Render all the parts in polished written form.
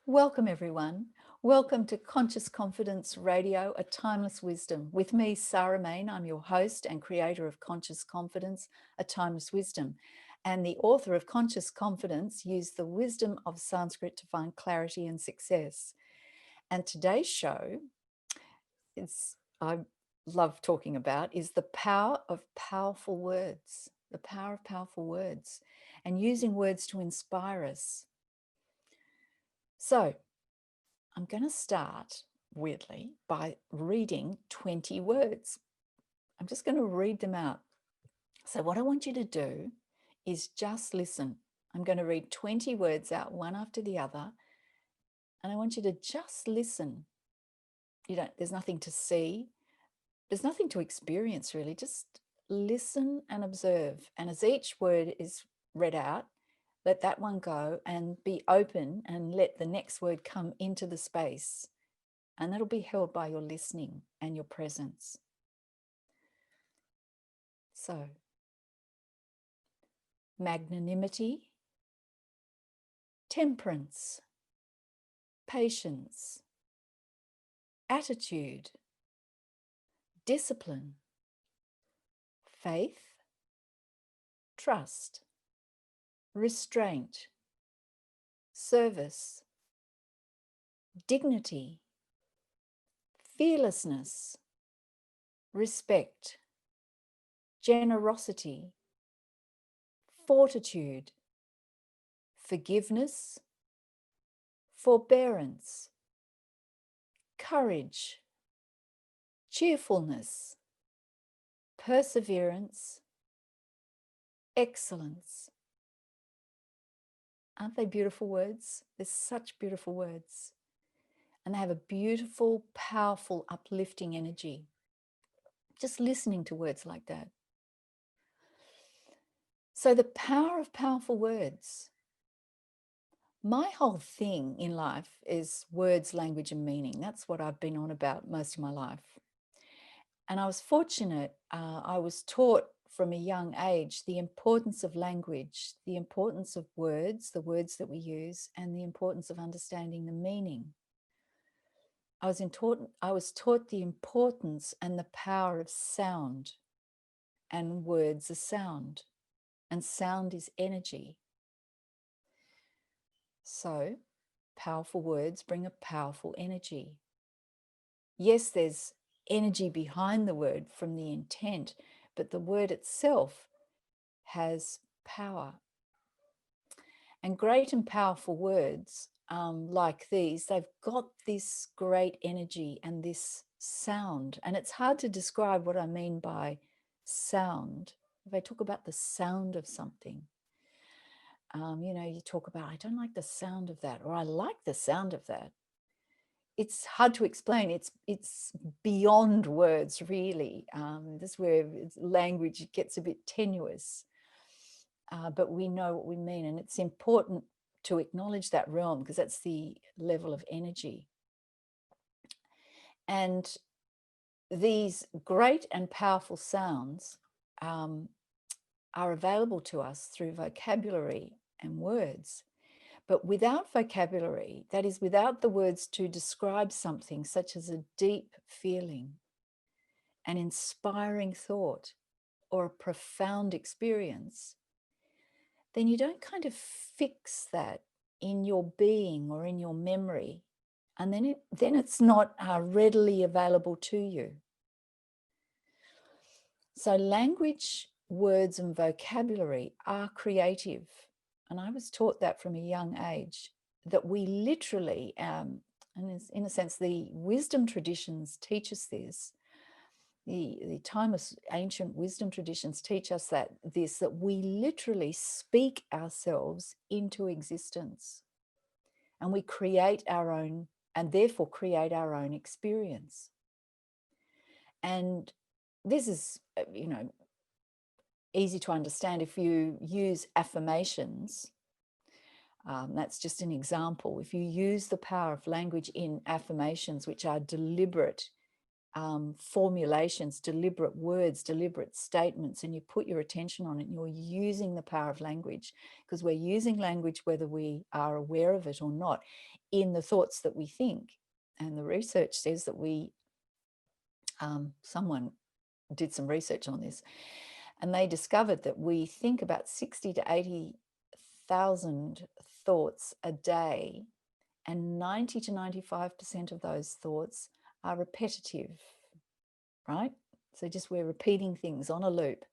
Welcome, everyone. Welcome to Conscious Confidence Radio, A Timeless Wisdom. With me, Sarah Main. I'm your host and creator of Conscious Confidence, A Timeless Wisdom. And the author of Conscious Confidence used the wisdom of Sanskrit to find clarity and success. And today's show I love talking about is the power of powerful words, the power of powerful words, and using words to inspire us. So I'm going to start, weirdly, by reading 20 words. I'm just going to read them out. So what I want you to do is just listen. I'm going to read 20 words out, one after the other, and I want you to just listen. There's nothing to see. There's nothing to experience, really. Just listen and observe. And as each word is read out, let that one go and be open and let the next word come into the space. And that'll be held by your listening and your presence. So, magnanimity, temperance, patience, attitude, discipline, faith, trust, restraint, service, dignity, fearlessness, respect, generosity, fortitude, forgiveness, forbearance, courage, cheerfulness, perseverance, excellence. Aren't they beautiful words? They're such beautiful words. And they have a beautiful, powerful, uplifting energy. Just listening to words like that. So the power of powerful words. My whole thing in life is words, language, and meaning. That's what I've been on about most of my life. And I was fortunate. I was taught from a young age the importance of language, the importance of words, the words that we use, and the importance of understanding the meaning. I was taught the importance and the power of sound, and words are sound, and sound is energy. So powerful words bring a powerful energy. Yes, there's energy behind the word from the intent, but the word itself has power. And great and powerful words like these, they've got this great energy and this sound. And it's hard to describe what I mean by sound. If I talk about the sound of something, you talk about, I don't like the sound of that, or I like the sound of that. It's hard to explain. It's beyond words, really. This is where language gets a bit tenuous. But we know what we mean, and it's important to acknowledge that realm because that's the level of energy. And these great and powerful sounds are available to us through vocabulary and words. But without vocabulary, that is, without the words to describe something such as a deep feeling, an inspiring thought, or a profound experience, then you don't kind of fix that in your being or in your memory, and then it's not readily available to you. So language, words, and vocabulary are creative. And I was taught that from a young age, that we literally, and in a sense, the wisdom traditions teach us this. The timeless ancient wisdom traditions teach us that we literally speak ourselves into existence, and we create our own, and therefore create our own experience. And this is, easy to understand if you use affirmations. That's just an example. If you use the power of language in affirmations, which are deliberate formulations, deliberate words, deliberate statements, and you put your attention on it, and you're using the power of language, because we're using language whether we are aware of it or not in the thoughts that we think. And the research says that someone did some research on this, and they discovered that we think about 60 to 80,000 thoughts a day, and 90 to 95% of those thoughts are repetitive, right? So just we're repeating things on a loop.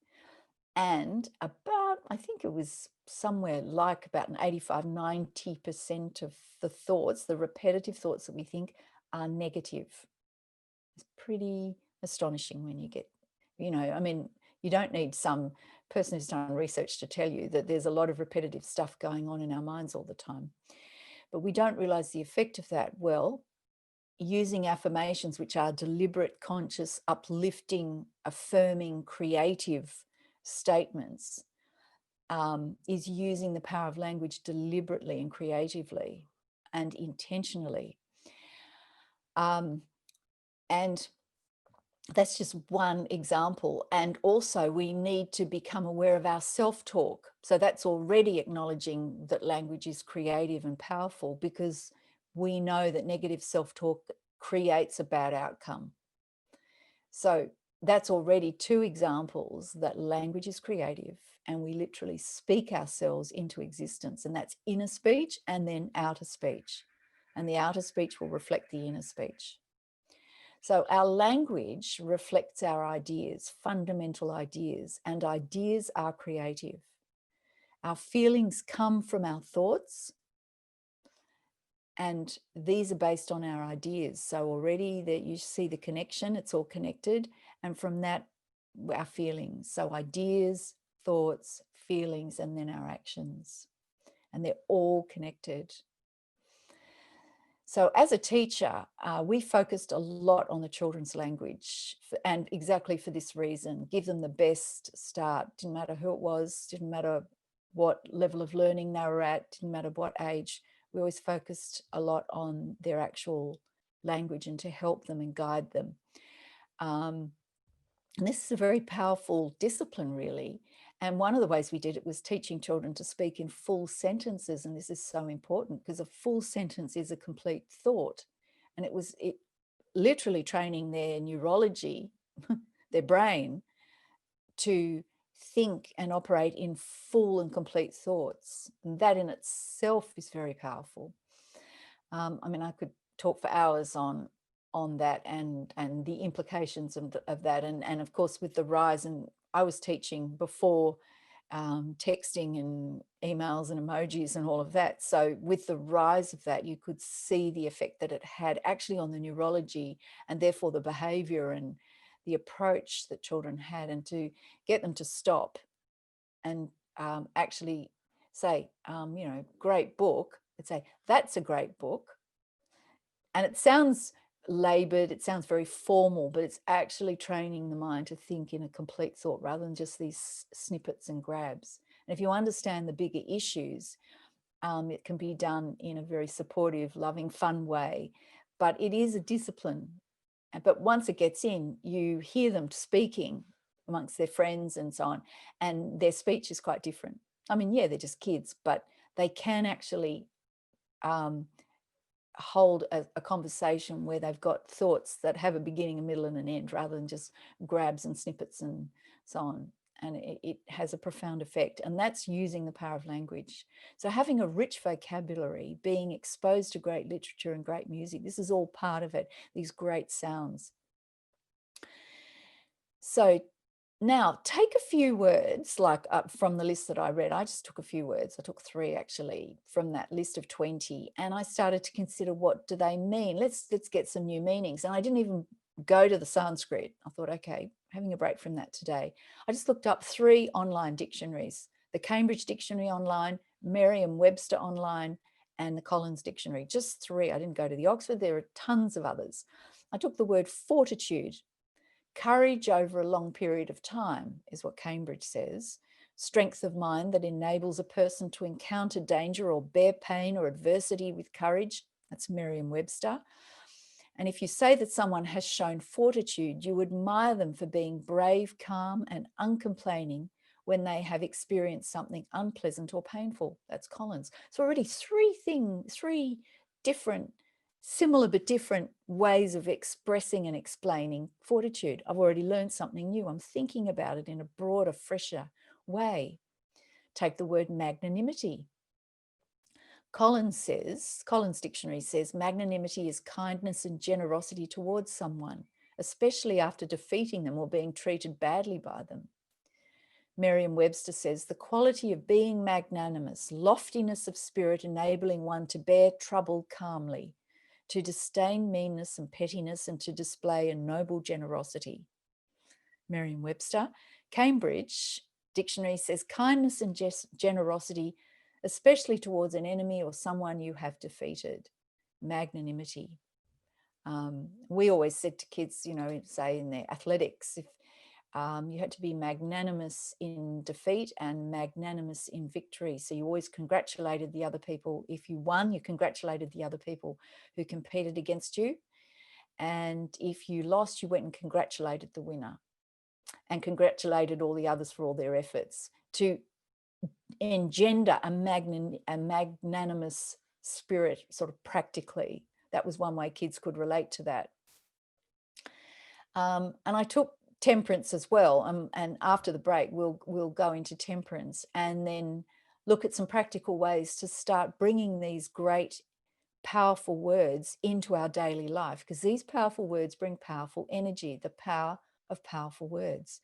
And about, I think it was somewhere like about an 85, 90% of the thoughts, the repetitive thoughts that we think, are negative. It's pretty astonishing when you get, I mean, you don't need some person who's done research to tell you that there's a lot of repetitive stuff going on in our minds all the time. But we don't realize the effect of that. Well, using affirmations, which are deliberate, conscious, uplifting, affirming, creative statements, is using the power of language deliberately and creatively and intentionally. And that's just one example. And also we need to become aware of our self-talk. So that's already acknowledging that language is creative and powerful, because we know that negative self-talk creates a bad outcome. So that's already two examples that language is creative and we literally speak ourselves into existence. And that's inner speech and then outer speech. And the outer speech will reflect the inner speech. So our language reflects our ideas, fundamental ideas, and ideas are creative. Our feelings come from our thoughts, and these are based on our ideas. So already that you see the connection, it's all connected. And from that, our feelings. So ideas, thoughts, feelings, and then our actions. And they're all connected. So as a teacher, we focused a lot on the children's language, and exactly for this reason: give them the best start. Didn't matter who it was, didn't matter what level of learning they were at, didn't matter what age. We always focused a lot on their actual language and to help them and guide them. And this is a very powerful discipline, really. And one of the ways we did it was teaching children to speak in full sentences. And this is so important because a full sentence is a complete thought. And it was literally training their neurology, their brain, to think and operate in full and complete thoughts. And that in itself is very powerful. I mean, I could talk for hours on that and the implications of that. And of course, with the rise, and I was teaching before texting and emails and emojis and all of that. So with the rise of that, you could see the effect that it had actually on the neurology and therefore the behavior and the approach that children had, and to get them to stop and actually say, great book. I'd say, that's a great book. And it sounds labored, it sounds very formal, but it's actually training the mind to think in a complete thought rather than just these snippets and grabs. And if you understand the bigger issues, it can be done in a very supportive, loving, fun way. But it is a discipline. But once it gets in, you hear them speaking amongst their friends and so on, and their speech is quite different. I mean, yeah, they're just kids, but they can actually hold a conversation where they've got thoughts that have a beginning, a middle, and an end, rather than just grabs and snippets and so on. And it has a profound effect. And that's using the power of language. So having a rich vocabulary, being exposed to great literature and great music, this is all part of it, these great sounds. So now take a few words, like from the list that I read. I just took a few words. I took 3 actually from that list of 20. And I started to consider, what do they mean? Let's get some new meanings. And I didn't even go to the Sanskrit. I thought, okay, having a break from that today. I just looked up 3 online dictionaries: the Cambridge Dictionary online, Merriam-Webster online, and the Collins Dictionary. Just 3. I didn't go to the Oxford. There are tons of others. I took the word fortitude. Courage over a long period of time is what Cambridge says. strength of mind that enables a person to encounter danger or bear pain or adversity with courage. That's Merriam-Webster. And if you say that someone has shown fortitude, you admire them for being brave, calm, and uncomplaining when they have experienced something unpleasant or painful. That's Collins. So already three different, similar but different ways of expressing and explaining fortitude. I've already learned something new. I'm thinking about it in a broader, fresher way. Take the word magnanimity. Collins Dictionary says, magnanimity is kindness and generosity towards someone, especially after defeating them or being treated badly by them. Merriam-Webster says, the quality of being magnanimous, loftiness of spirit enabling one to bear trouble calmly, to disdain meanness and pettiness, and to display a noble generosity. Merriam-Webster. Cambridge Dictionary says, kindness and generosity, especially towards an enemy or someone you have defeated. Magnanimity. We always said to kids, say in their athletics, if you had to be magnanimous in defeat and magnanimous in victory. So you always congratulated the other people. If you won, you congratulated the other people who competed against you. And if you lost, you went and congratulated the winner and congratulated all the others for all their efforts to engender a magnanimous spirit, sort of practically. That was one way kids could relate to that. And I took temperance as well. And after the break, we'll go into temperance and then look at some practical ways to start bringing these great, powerful words into our daily life, because these powerful words bring powerful energy, the power of powerful words.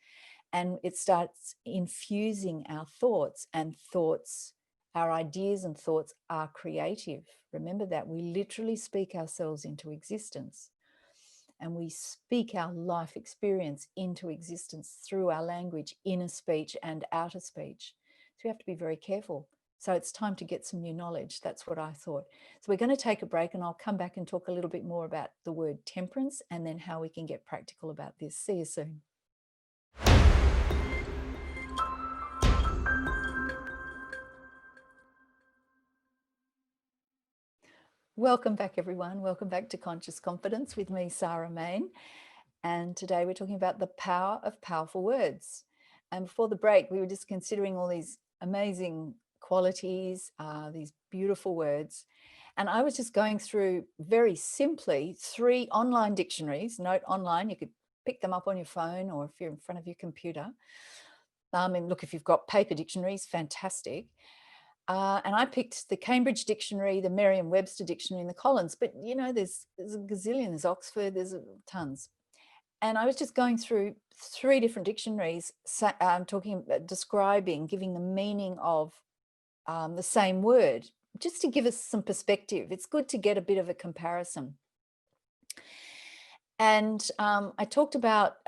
And it starts infusing our thoughts, and our ideas and thoughts are creative. Remember that we literally speak ourselves into existence, and we speak our life experience into existence through our language, inner speech and outer speech. So we have to be very careful. So it's time to get some new knowledge. That's what I thought. So we're going to take a break, and I'll come back and talk a little bit more about the word temperance and then how we can get practical about this. See you soon. Welcome back, everyone. Welcome back to Conscious Confidence with me, Sarah Main. And today we're talking about the power of powerful words. And before the break, we were just considering all these amazing qualities, these beautiful words. And I was just going through very simply 3 online dictionaries. Note online, you could pick them up on your phone or if you're in front of your computer. And look, if you've got paper dictionaries, fantastic. And I picked the Cambridge Dictionary, the Merriam-Webster Dictionary, and the Collins. But, there's a gazillion, there's Oxford, there's tons. And I was just going through 3 different dictionaries, describing, giving the meaning of the same word, just to give us some perspective. It's good to get a bit of a comparison. And I talked about,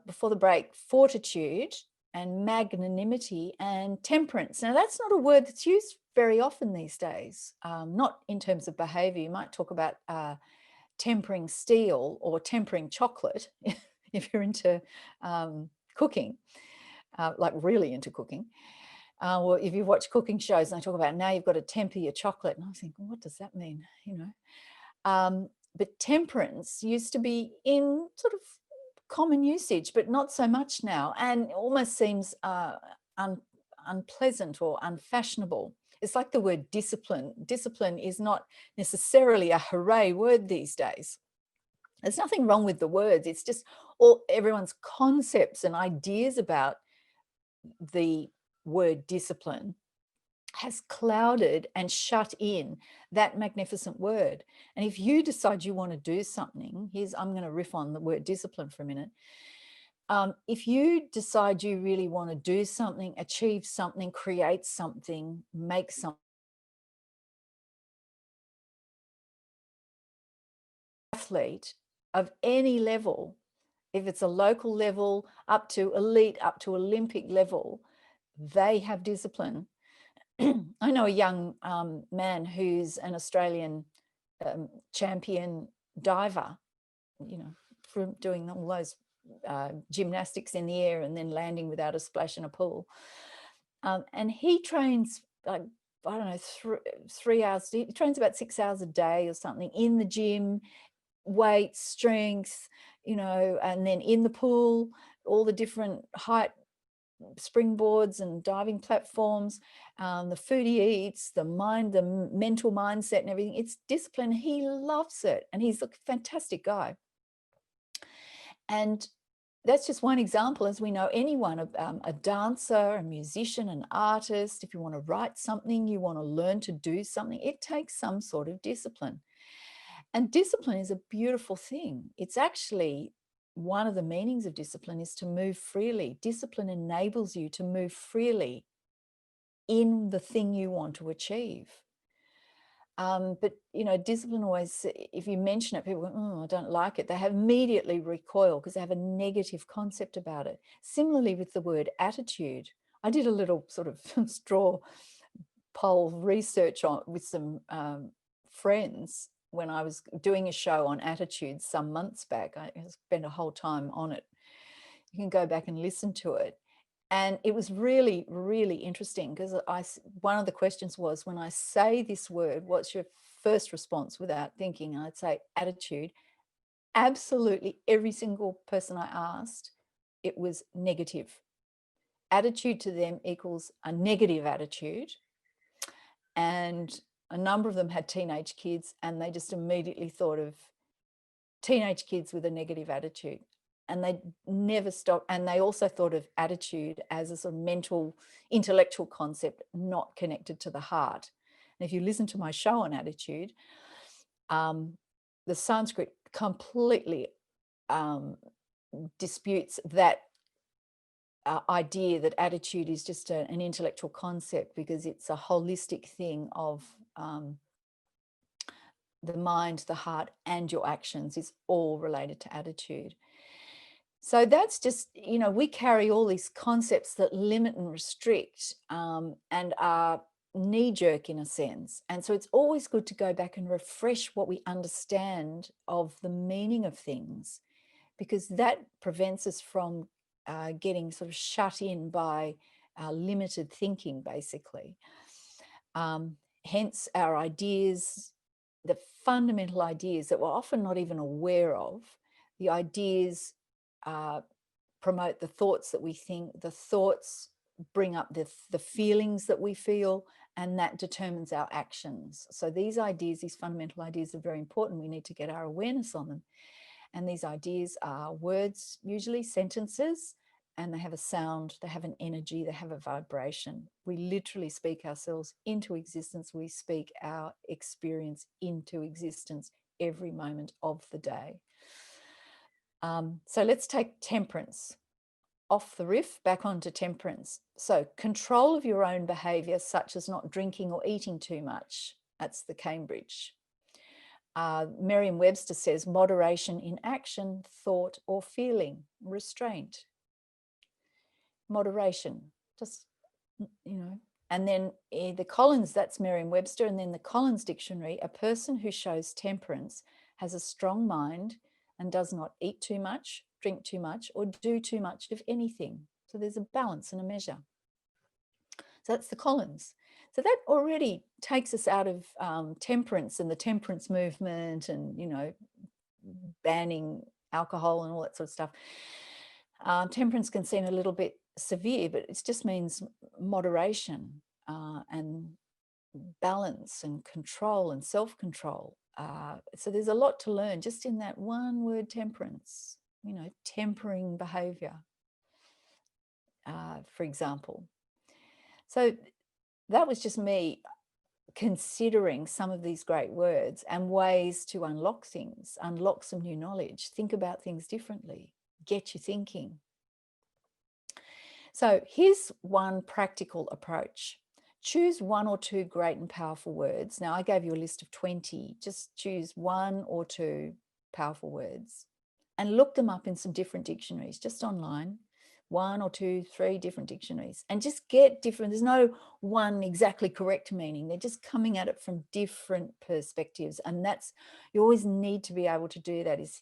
before the break, fortitude and magnanimity and temperance. Now, that's not a word that's used very often these days, not in terms of behavior. You might talk about tempering steel or tempering chocolate if you're into cooking, like really into cooking. Or if you watch cooking shows and they talk about now you've got to temper your chocolate. And I think, what does that mean? But temperance used to be in sort of common usage, but not so much now, and almost seems unpleasant or unfashionable. It's like the word discipline. Discipline is not necessarily a hooray word these days. There's nothing wrong with the words. It's just everyone's concepts and ideas about the word discipline has clouded and shut in that magnificent word. And if you decide you want to do something, I'm going to riff on the word discipline for a minute. If you decide you really want to do something, achieve something, create something, make something, athlete of any level, if it's a local level up to elite, up to Olympic level, they have discipline. I know a young man who's an Australian champion diver, from doing all those gymnastics in the air and then landing without a splash in a pool. And he trains like, I don't know, 3 hours. He trains about 6 hours a day or something in the gym, weight, strength, and then in the pool, all the different height springboards and diving platforms, the food he eats, the mental mindset and everything. It's discipline. He loves it. And he's a fantastic guy. And that's just one example. As we know, anyone, a dancer, a musician, an artist, if you want to write something, you want to learn to do something, it takes some sort of discipline. And discipline is a beautiful thing. It's actually one of the meanings of discipline is to move freely. Discipline enables you to move freely in the thing you want to achieve. But, discipline always, if you mention it, people go, oh, I don't like it. They have immediately recoil because they have a negative concept about it. Similarly with the word attitude. I did a little sort of straw poll research with some friends when I was doing a show on attitudes some months back. I spent a whole time on it. You can go back and listen to it. And it was really, really interesting because one of the questions was, when I say this word, what's your first response without thinking? And I'd say attitude. Absolutely every single person I asked, it was negative. Attitude to them equals a negative attitude. And a number of them had teenage kids, and they just immediately thought of teenage kids with a negative attitude. And they never stopped. And they also thought of attitude as a sort of mental, intellectual concept, not connected to the heart. And if you listen to my show on attitude, the Sanskrit completely disputes that idea that attitude is just an intellectual concept, because it's a holistic thing of the mind, the heart, and your actions is all related to attitude. So that's just, we carry all these concepts that limit and restrict and are knee-jerk in a sense. And so it's always good to go back and refresh what we understand of the meaning of things, because that prevents us from getting sort of shut in by limited thinking, basically. Hence our ideas, the fundamental ideas that we're often not even aware of, the ideas promote the thoughts that we think, the thoughts bring up the feelings that we feel, and that determines our actions. So these ideas, these fundamental ideas, are very important. We need to get our awareness on them. And these ideas are words, usually sentences, and they have a sound, they have an energy, they have a vibration. We literally speak ourselves into existence. We speak our experience into existence every moment of the day. So let's take temperance. Off the riff, back onto temperance. So control of your own behaviour, such as not drinking or eating too much. That's the Cambridge. Merriam-Webster says moderation in action, thought, or feeling. Restraint. Moderation, just, And then the Collins, that's Merriam-Webster, and then the Collins Dictionary, a person who shows temperance has a strong mind and does not eat too much, drink too much, or do too much of anything. So there's a balance and a measure. So that's the Collins. So that already takes us out of temperance and the temperance movement and, banning alcohol and all that sort of stuff. Temperance can seem a little bit severe, but it just means moderation and balance and control and self-control. So there's a lot to learn just in that one word, temperance, tempering behavior, for example. So that was just me considering some of these great words and ways to unlock things, unlock some new knowledge, think about things differently, get you thinking. So here's one practical approach. Choose one or two great and powerful words. Now, I gave you a list of 20. Just choose one or two powerful words and look them up in some different dictionaries, just online. 1 or 2, 3 different dictionaries, and just get different. There's no one exactly correct meaning. They're just coming at it from different perspectives. And that's, you always need to be able to do that, is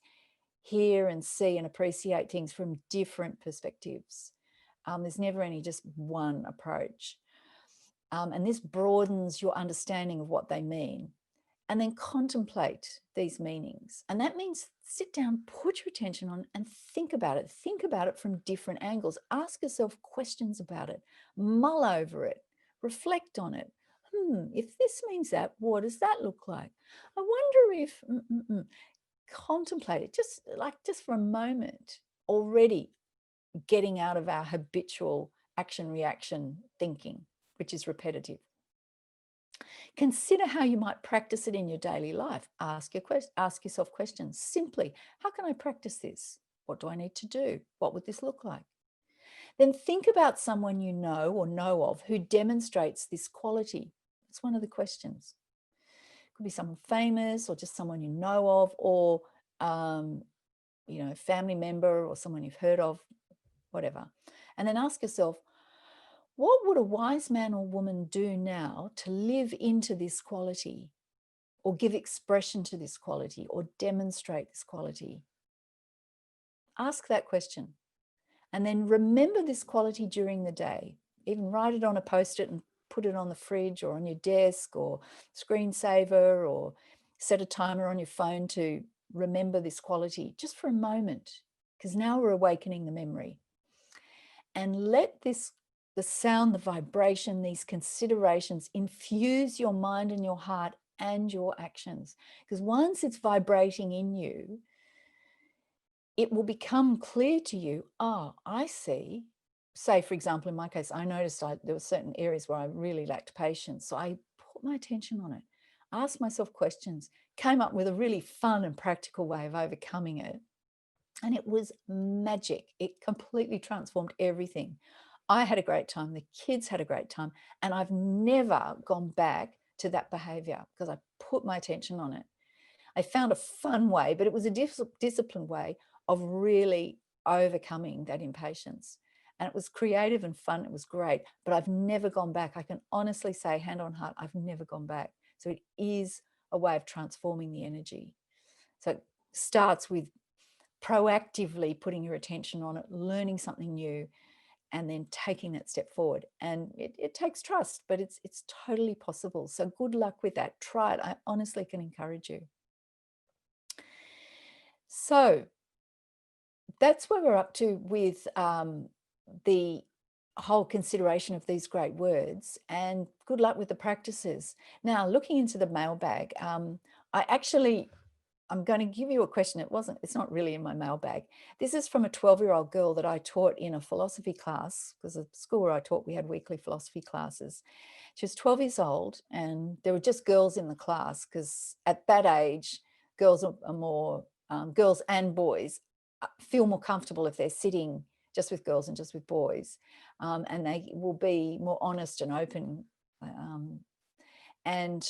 hear and see and appreciate things from different perspectives. There's never any just one approach. And this broadens your understanding of what they mean. And then contemplate these meanings. And that means sit down, put your attention on and think about it. Think about it from different angles. Ask yourself questions about it. Mull over it. Reflect on it. If this means that, what does that look like? I wonder if, contemplate it, just for a moment, already getting out of our habitual action-reaction thinking, which is repetitive. Consider how you might practice it in your daily life. Ask yourself questions. Simply, how can I practice this? What do I need to do? What would this look like? Then think about someone you know or know of who demonstrates this quality. It's one of the questions. It could be someone famous or just someone you know of, or family member or someone you've heard of, whatever. And then ask yourself, what would a wise man or woman do now to live into this quality, or give expression to this quality, or demonstrate this quality? Ask that question. And then remember this quality during the day. Even write it on a post-it and put it on the fridge or on your desk or screensaver, or set a timer on your phone to remember this quality just for a moment, because now we're awakening the memory. And let the sound, the vibration, these considerations infuse your mind and your heart and your actions. Because once it's vibrating in you, it will become clear to you, I see. Say, for example, in my case, I noticed there were certain areas where I really lacked patience. So I put my attention on it, asked myself questions, came up with a really fun and practical way of overcoming it. And it was magic. It completely transformed everything. I had a great time. The kids had a great time. And I've never gone back to that behavior because I put my attention on it. I found a fun way, but it was a disciplined way of really overcoming that impatience. And it was creative and fun. It was great, but I've never gone back. I can honestly say, hand on heart, I've never gone back. So it is a way of transforming the energy. So it starts with proactively putting your attention on it, learning something new, and then taking that step forward. And it takes trust, but it's totally possible. So good luck with that. Try it. I honestly can encourage you. So that's where we're up to with the whole consideration of these great words, and good luck with the practices. Now, looking into the mailbag, I'm going to give you a question. It's not really in my mailbag. This is from a 12-year-old girl that I taught in a philosophy class, because the school where I taught, we had weekly philosophy classes. She was 12 years old, and there were just girls in the class, because at that age, girls are more, girls and boys feel more comfortable if they're sitting just with girls and just with boys. And they will be more honest and open. And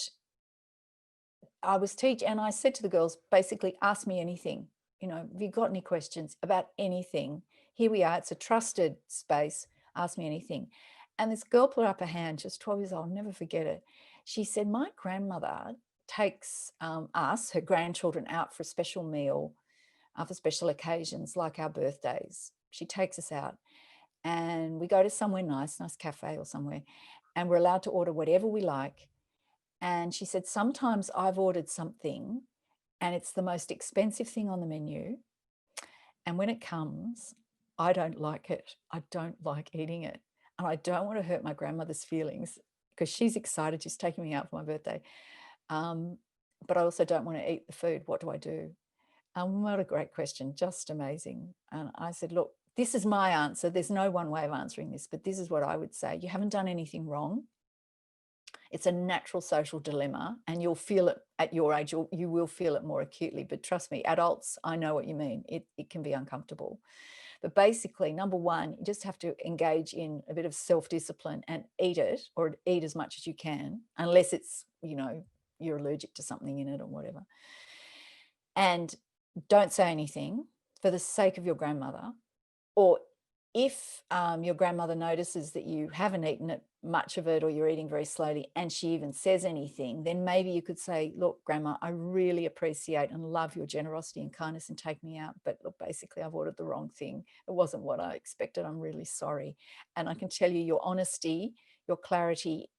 I was teaching, and I said to the girls, basically, ask me anything. Have you got any questions about anything? Here we are. It's a trusted space. Ask me anything. And this girl put up her hand, just 12 years old, I'll never forget it. She said, my grandmother takes us, her grandchildren, out for a special meal for special occasions like our birthdays. She takes us out and we go to somewhere nice cafe or somewhere, and we're allowed to order whatever we like. And she said, sometimes I've ordered something and it's the most expensive thing on the menu. And when it comes, I don't like it. I don't like eating it. And I don't want to hurt my grandmother's feelings because she's excited. She's taking me out for my birthday. But I also don't want to eat the food. What do I do? What a great question. Just amazing. And I said, look, this is my answer. There's no one way of answering this, but this is what I would say. You haven't done anything wrong. It's a natural social dilemma, and you'll feel it at your age. You will feel it more acutely, but trust me, adults, I know what you mean. It can be uncomfortable. But basically, number one, you just have to engage in a bit of self-discipline and eat it, or eat as much as you can, unless it's, you're allergic to something in it or whatever. And don't say anything for the sake of your grandmother. Or if your grandmother notices that you haven't eaten it, much of it, or you're eating very slowly, and she even says anything, then maybe you could say, look, Grandma, I really appreciate and love your generosity and kindness and take me out. But look, basically, I've ordered the wrong thing. It wasn't what I expected. I'm really sorry. And I can tell you, your honesty, your clarity,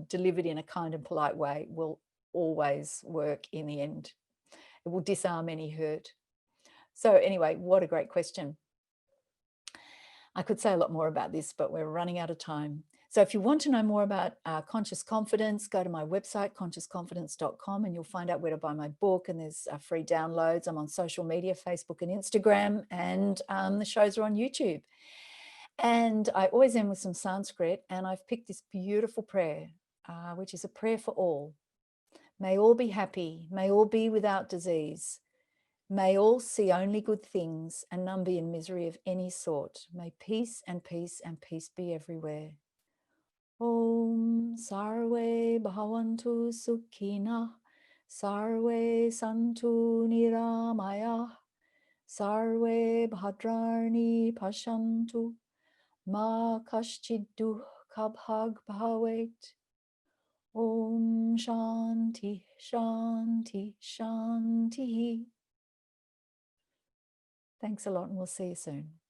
delivered in a kind and polite way, will always work in the end. It will disarm any hurt. So anyway, what a great question. I could say a lot more about this, but we're running out of time. So if you want to know more about conscious confidence, go to my website, consciousconfidence.com, and you'll find out where to buy my book. And there's free downloads. I'm on social media, Facebook and Instagram, and the shows are on YouTube. And I always end with some Sanskrit, and I've picked this beautiful prayer, which is a prayer for all. May all be happy. May all be without disease. May all see only good things, and none be in misery of any sort. May peace and peace and peace be everywhere. Om Sarve Bhavantu Sukhina, Sarve Santu Niramaya, Sarve Bhadrarni Pashantu, Ma Kaschid Dukkha Bhag Bhavet. Om Shanti Shanti Shanti. Thanks a lot, and we'll see you soon.